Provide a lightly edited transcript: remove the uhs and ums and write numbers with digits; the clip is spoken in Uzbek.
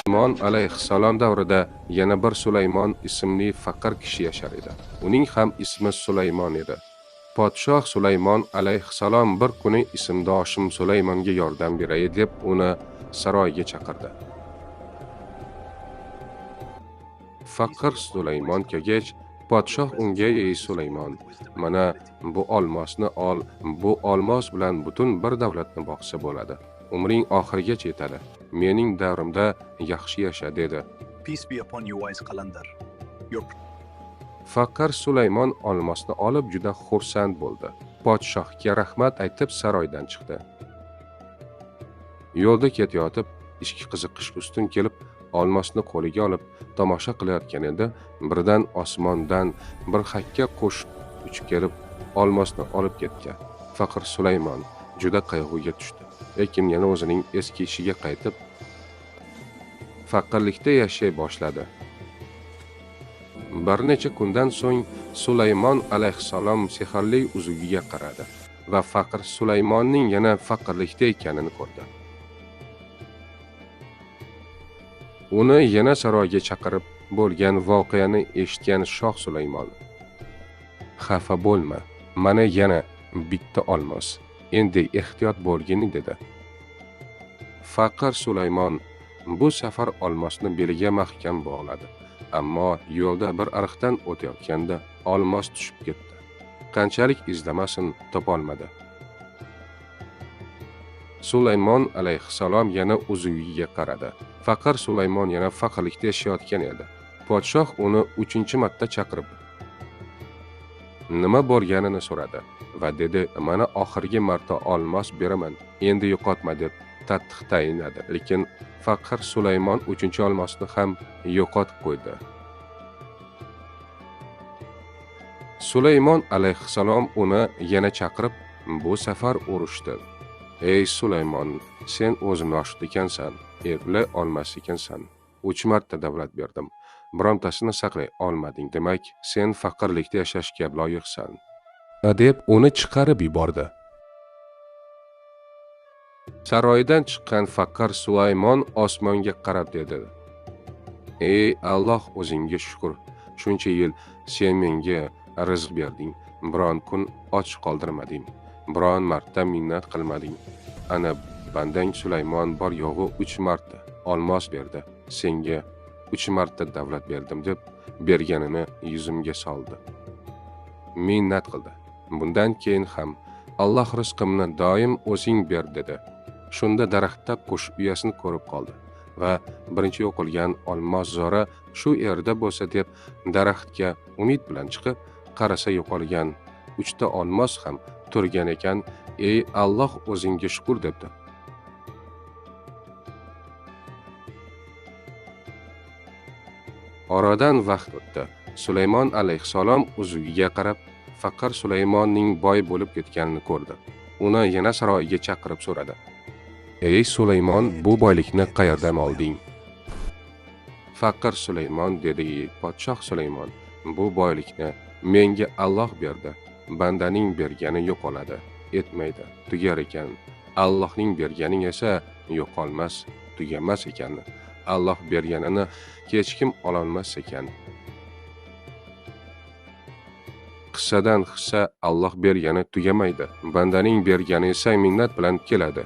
Sulaymon alayhissalom davrida yana bir Sulaymon ismli faqir kishi yashar edi. Uning ham ismi Sulaymon edi. Podshoh Sulaymon alayhissalom bir kuni ismdoshim Sulaymonga yordam beray deb uni saroyga chaqirdi. Faqir Sulaymon kelgach, podshoh unga: "Ey Sulaymon, mana bu olmosni ol, bu olmos bilan butun bir davlatni boqsa bo'ladi. Umring oxirigacha yetadi. Mening davrimda yaxshi yasha", dedi. Peace be upon you, wise Qalandar. Faqir Sulaymon olmosni olib juda xursand bo'ldi. Podshohga rahmat aytib saroydan chiqdi. Yo'lda ketayotib, ishki qiziqish ustun kelib, olmosni qo'liga olib tomosha qilayotgan edi, birdan osmondan bir hakka qush uchib kelib olmosni olib ketgan. Faqir Sulaymon juda qayg'uga tushdi. Lekin yana o'zining eski ishiga qaytib, faqirlikda yashay boshladi. Bir necha kundan so'ng Sulaymon alayhissalom sehrli uzugiga qaradi va faqir Sulaymonning yana faqirlikda ekanini ko'rdi. Uni yana saroyga chaqirib bo'lgan voqeani eshitgan shoh Sulaymon: "Xafa bo'lma, mana yana bitta olmos. Endi ehtiyot bo'lgin", dedi. Faqir Sulaymon bu safar olmosni beliga mahkam bog'ladi. Ammo yo'lda bir ariqdan o'tayotganda olmos tushib ketdi. Qanchalik izlamasin, topolmadi. Sulaymon alayhissalom yana uzugiga qaradi. Faqir Sulaymon yana faqirlikda yashayotgan edi. Podshoh uni 3-marta chaqirib nima bo'lganini so'radi va dedi: "Mana oxirgi marta olmos beraman, endi yo'qotma", deb tattiq tayinladi. Lekin faqir Sulaymon 3-olmosni ham yo'qotib qo'ydi. Sulaymon alayhissalom uni yana chaqirib, bu safar urushdi. "Ey Sulaymon, sen o'zim noshud ekansan, eplay olmas ekansan. 3 marta davlat berdim, birontasini saqlay olmading. Demak, sen faqirlikda yashashga loyiqsan", deb uni chiqarib yubordi. Saroydan chiqqan faqir Sulaymon osmonga qarab dedi: "Ey Alloh, o'zingga shukr. Shuncha yil sen menga rizq berding, biron kun och qoldirmading, biron marta minnat qilmading. Ana bandang Sulaymon bor yo'g'i 3 marta olmos berdi. Senga 3 marta davlat berdim deb berganini yuzimga soldi. Minnat qildi. Bundan keyin ham Alloh rizqimni doim o'zing ber", dedi. Shunda daraxtda qush uyasini ko'rib qoldi va birinchi yo'qolgan olmos zora shu yerda bo'lsa deb daraxtga umid bilan chiqib, qarasa yo'qolgan 3 ta olmos ham turgan ekan. "Ey Alloh, o'zingga shukr", debdi. Oradan vaqt o'tdi. Sulaymon alayhissalom uzugiga qarab, faqir Sulaymonning boy bo'lib ketganini ko'rdi. Uni yana saroyga chaqirib so'radi: "Ey Sulaymon, bu boylikni qayerdan olding?" Faqir Sulaymon dedi: "Podshoh Sulaymon, bu boylikni menga Alloh berdi. Bandaning bergani yo'qoladi, etmaydi, tugar ekan. Allohning bergani esa yo'qolmas, tugamas ekan. Alloh berganini hech kim ololmas ekan. Qissadan hissa Alloh bergani tugamaydi. Bandaning bergani esa minnat bilan keladi.